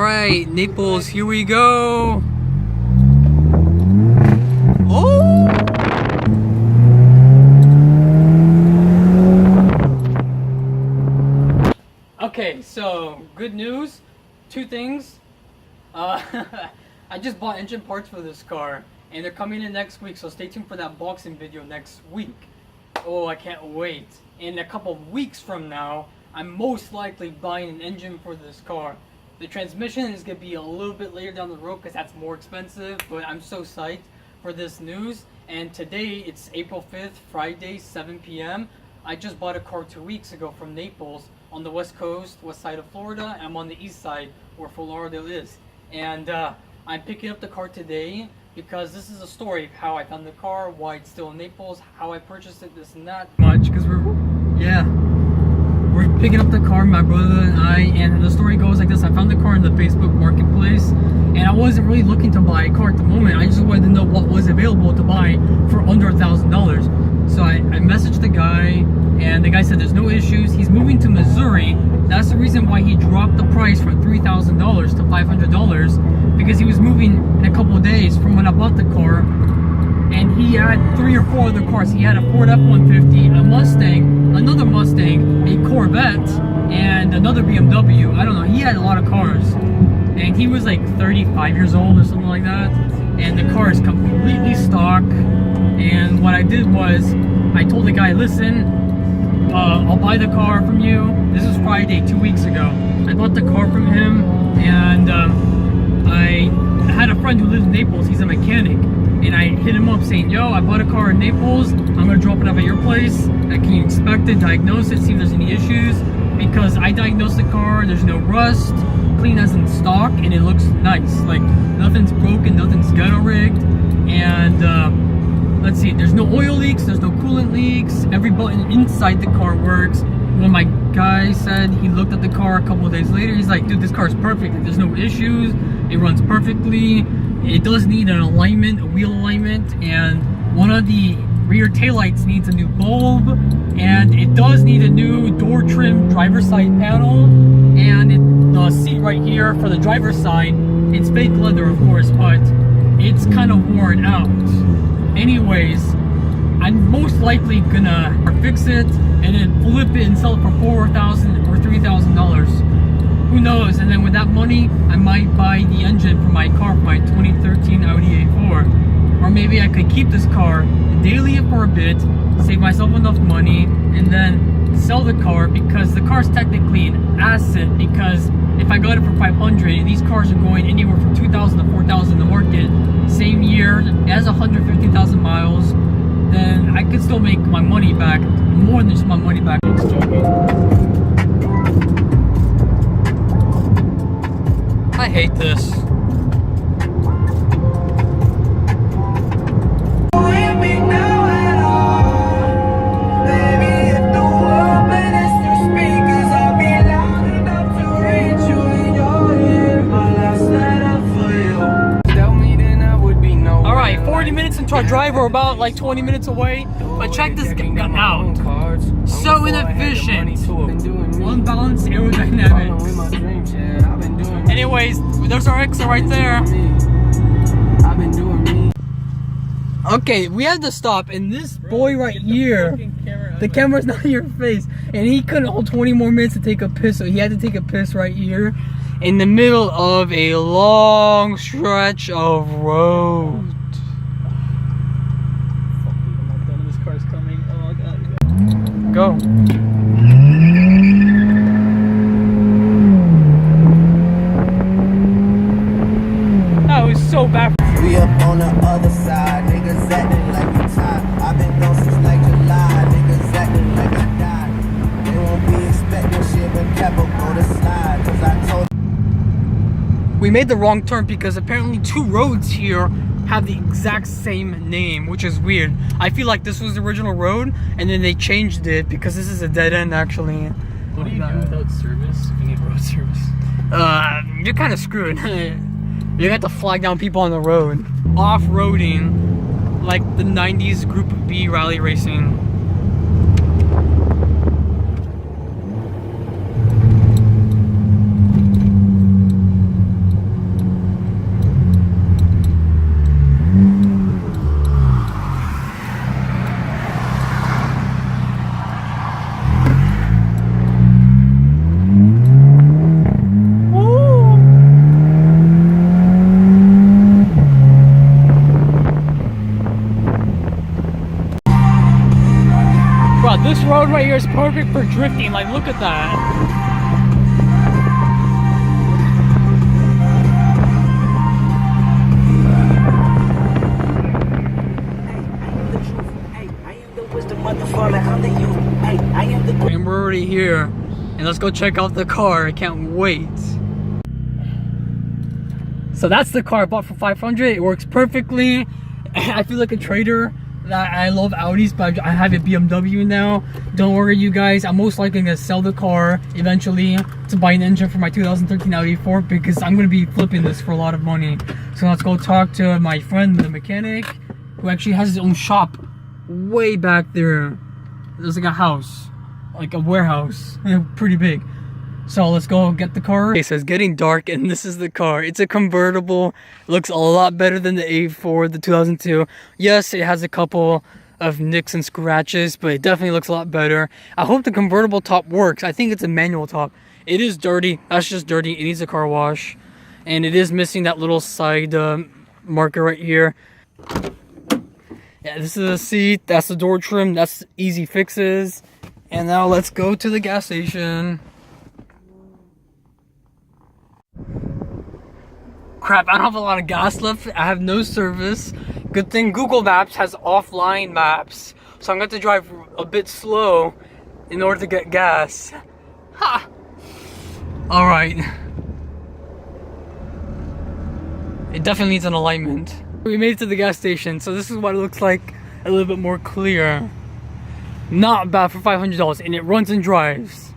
Alright, Naples, here we go. Oh! Okay, so good news. Two things. I just bought engine parts for this car, and they're coming in next week, so stay tuned for that boxing video next week. Oh, I can't wait. In a couple of weeks from now, I'm most likely buying an engine for this car. The transmission is going to be a little bit later down the road because that's more expensive, but I'm so psyched for this news. And today, it's April 5th, Friday, 7 p.m. I just bought a car 2 weeks ago from Naples on the west coast, west side of Florida. I'm on the east side where Fort Lauderdale is. And I'm picking up the car today because this is a story of how I found the car, why it's still in Naples, how I purchased it, this and that. Much, because we're picking up the car, my brother and I, and the story goes like this. I found the car in the Facebook marketplace, and I wasn't really looking to buy a car at the moment. I just wanted to know what was available to buy for under $1,000. So I messaged the guy, and the guy said there's no issues. He's moving to Missouri. That's the reason why he dropped the price from $3,000 to $500, because he was moving in a couple of days from when I bought the car. And he had 3 or 4 other cars. He had a Ford F-150, a Mustang, another Mustang, a Corvette, and another BMW. I don't know, he had a lot of cars. And he was like 35 years old or something like that. And the car is completely stock. And what I did was, I told the guy, listen, I'll buy the car from you. This is Friday, 2 weeks ago. I bought the car from him, and I had a friend who lives in Naples. He's a mechanic. And I hit him up saying, yo, I bought a car in Naples. I'm going to drop it off at your place. Can you inspect it, diagnose it, see if there's any issues? Because I diagnosed the car, there's no rust, clean as in stock, and it looks nice. Like, nothing's broken, nothing's ghetto rigged. And let's see, there's no oil leaks, there's no coolant leaks. Every button inside the car works. When my guy said he looked at the car a couple of days later, he's like, dude, this car is perfect. There's no issues. It runs perfectly. It does need an alignment, a wheel alignment, and one of the rear taillights needs a new bulb, and it does need a new door trim driver's side panel, and the seat right here for the driver's side, it's fake leather of course, but it's kind of worn out. Anyways, I'm most likely gonna fix it and then flip it and sell it for $4,000 or $3,000. Who knows? And then with that money, I might buy the engine for my car, for my 2013 Audi A4. Or maybe I could keep this car, daily it for a bit, save myself enough money, and then sell the car, because the car's technically an asset. Because if I got it for $500, these cars are going anywhere from $2,000 to $4,000 in the market. Same year, it has 150,000 miles, then I could still make my money back, more than just my money back. I hate this. Alright, 40 minutes into our drive, we're about like 20 minutes away. But check this out. So inefficient. Unbalanced aerodynamics. Anyways, there's our exit right there. Okay, we had to stop, and this boy right here, the camera's not in your face, and he couldn't hold 20 more minutes to take a piss, so he had to take a piss right here in the middle of a long stretch of road. I'm not done. This car's coming. Oh god. Go. So bad. We up on the other side, niggas acting like you tired. I've been gone since like July, niggas acting like I died. They won't be expecting shit when Capo go to slide, cause I told. We made the wrong turn because apparently 2 roads here have the exact same name, which is weird. I feel like this was the original road and then they changed it because this is a dead end actually. What do you do without service? You need road service. You're kind of screwed. You have to flag down people on the road. Off-roading, like the 90s Group B rally racing. This road right here is perfect for drifting. Like, look at that. And we're already here, and let's go check out the car. I can't wait. So that's the car I bought for $500. It works perfectly. I feel like a trader. I love Audis, but I have a BMW now. Don't worry, you guys. I'm most likely gonna sell the car eventually to buy an engine for my 2013 Audi A4 because I'm gonna be flipping this for a lot of money. So let's go talk to my friend, the mechanic, who actually has his own shop way back there. There's like a house, like a warehouse, pretty big. So let's go get the car. Okay, so it's getting dark and this is the car. It's a convertible. It looks a lot better than the A4, the 2002. Yes, it has a couple of nicks and scratches, but it definitely looks a lot better. I hope the convertible top works. I think it's a manual top. It is dirty. That's just dirty. It needs a car wash. And it is missing that little side marker right here. Yeah, this is the seat. That's the door trim. That's easy fixes. And now let's go to the gas station. Crap, I don't have a lot of gas left. I have no service. Good thing Google Maps has offline maps. So I'm going to have to drive a bit slow in order to get gas. Ha! Alright. It definitely needs an alignment. We made it to the gas station, so this is what it looks like a little bit more clear. Not bad for $500, and it runs and drives.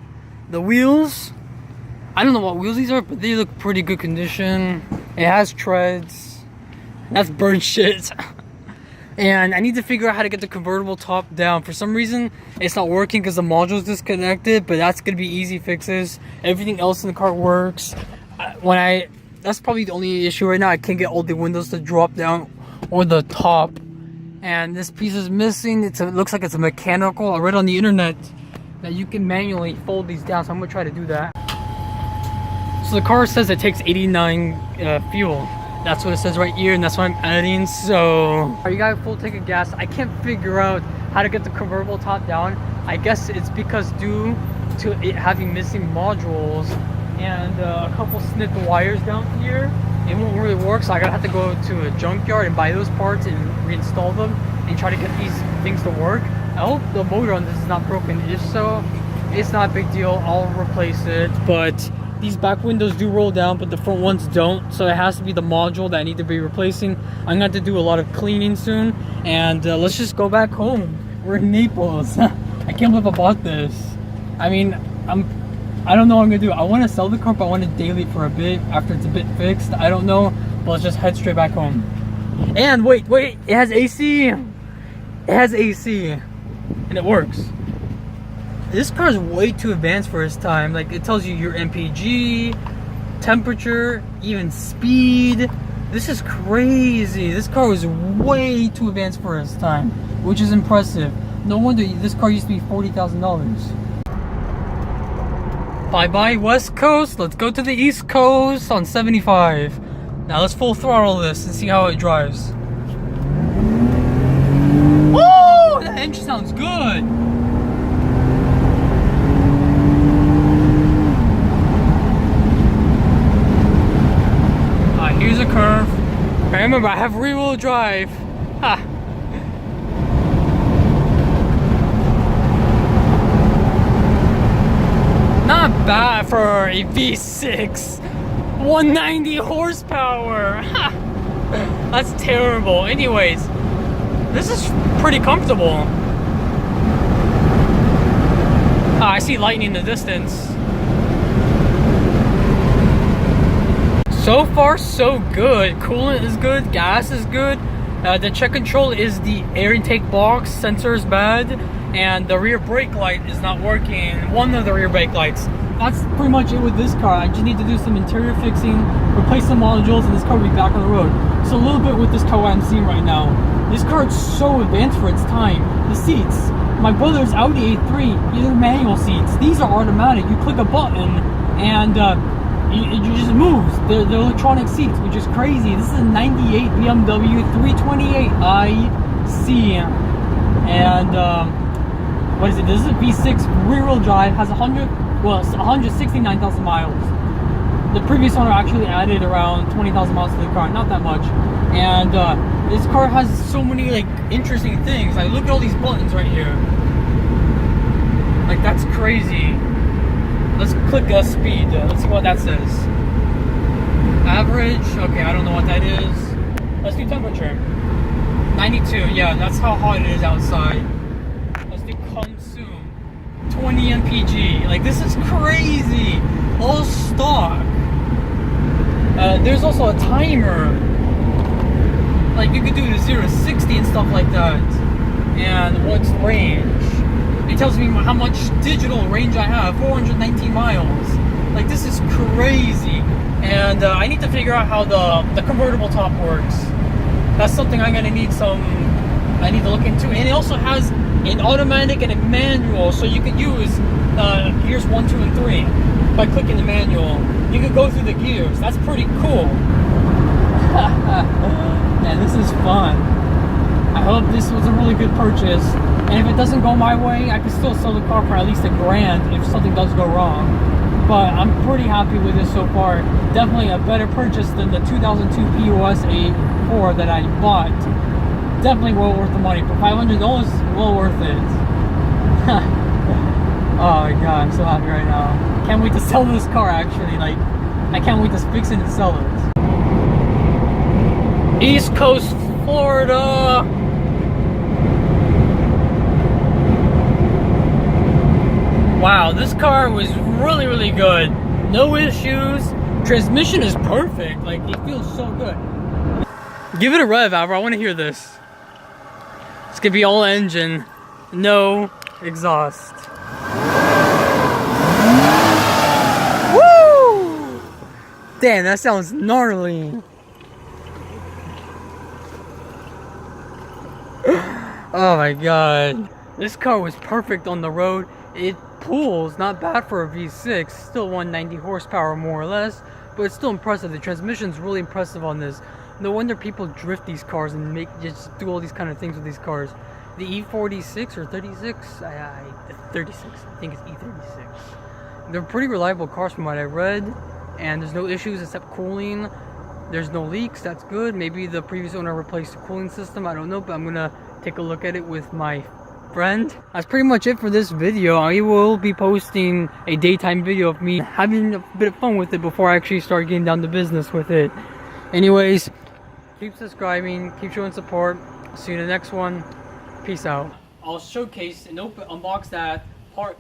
The wheels, I don't know what wheels these are, but they look pretty good condition. It has treads. That's burnt shit. And I need to figure out how to get the convertible top down. For some reason, it's not working because the module's disconnected, but that's gonna be easy fixes. Everything else in the car works. That's probably the only issue right now. I can't get all the windows to drop down or the top. And this piece is missing. It looks like it's a mechanical. I read on the internet that you can manually fold these down, so I'm gonna try to do that. So the car says it takes 89 fuel. That's what it says right here, and that's what I'm adding. So you got a full tank of gas. I can't figure out how to get the convertible top down. I guess it's because due to it having missing modules and a couple snipped wires down here, it won't really work. So I gotta have to go to a junkyard and buy those parts and reinstall them and try to get these things to work. I hope the motor on this is not broken. If so, it's not a big deal. I'll replace it. But these back windows do roll down, but the front ones don't. So it has to be the module that I need to be replacing. I'm gonna have to do a lot of cleaning soon. And let's just go back home. We're in Naples. I can't believe I bought this. I mean, I don't know what I'm gonna do. I want to sell the car, but I want to daily for a bit after it's a bit fixed. I don't know, but let's just head straight back home. And wait, it has AC. It has AC, and it works. This car is way too advanced for its time. Like, it tells you your MPG, temperature, even speed. This is crazy. This car was way too advanced for its time, which is impressive. No wonder this car used to be $40,000. Bye-bye West Coast. Let's go to the East Coast on 75. Now let's full throttle this and see how it drives. Woo! That engine sounds good. Here's a curve. I remember I have rear-wheel drive. Ha. Not bad for a V6. 190 horsepower. Ha. That's terrible. Anyways, this is pretty comfortable. I see lightning in the distance. So far, so good. Coolant is good. Gas is good. The check control is the air intake box. Sensor is bad. And the rear brake light is not working. One of the rear brake lights. That's pretty much it with this car. I just need to do some interior fixing, replace some modules, and this car will be back on the road. So a little bit with this car what I'm seeing right now. This car is so advanced for its time. The seats. My brother's Audi A3, these are manual seats. These are automatic. You click a button and it just moves. They're electronic seats, which is crazy. This is a 98 BMW 328iC. And what is it? This is a V6 rear-wheel drive, has 169,000 miles. The previous owner actually added around 20,000 miles to the car, not that much. And this car has so many like interesting things. Like look at all these buttons right here. Like that's crazy. Let's click speed. Let's see what that says. Average. Okay, I don't know what that is. Let's do temperature. 92. Yeah, that's how hot it is outside. Let's do consume. 20 mpg. Like this is crazy. All stock. There's also a timer. Like you could do the 0 to 60 and stuff like that. And what's range? It tells me how much digital range I have. 419 miles. Like this is crazy. And I need to figure out how the convertible top works. That's something I'm gonna need I need to look into. And it also has an automatic and a manual, so you could use gears 1, 2, and 3 by clicking the manual. You could go through the gears. That's pretty cool. Man, this is fun. I hope this was a really good purchase. And if it doesn't go my way, I can still sell the car for at least $1,000 if something does go wrong. But I'm pretty happy with this so far. Definitely a better purchase than the 2002 POS A4 that I bought. Definitely well worth the money. For $500, well worth it. Oh my god, I'm so happy right now. Can't wait to sell this car actually. Like, I can't wait to fix it and sell it. East Coast, Florida. Wow, this car was really, really good. No issues. Transmission is perfect. Like, it feels so good. Give it a rev, Albert. I want to hear this. It's gonna be all engine, no exhaust. Woo! Damn, that sounds gnarly. Oh my god. This car was perfect on the road. It pulls not bad for a V6, still 190 horsepower more or less, but it's still impressive. The transmission's really impressive on this. No wonder people drift these cars and just do all these kind of things with these cars. The E46 or 36, 36, I think it's E36. They're pretty reliable cars from what I read, and there's no issues except cooling. There's no leaks, that's good. Maybe the previous owner replaced the cooling system, I don't know, but I'm gonna take a look at it with my friend. That's pretty much it for this video. I will be posting a daytime video of me having a bit of fun with it before I actually start getting down to business with it. Anyways, keep subscribing, keep showing support. See you in the next one. Peace out. I'll showcase and unbox that part.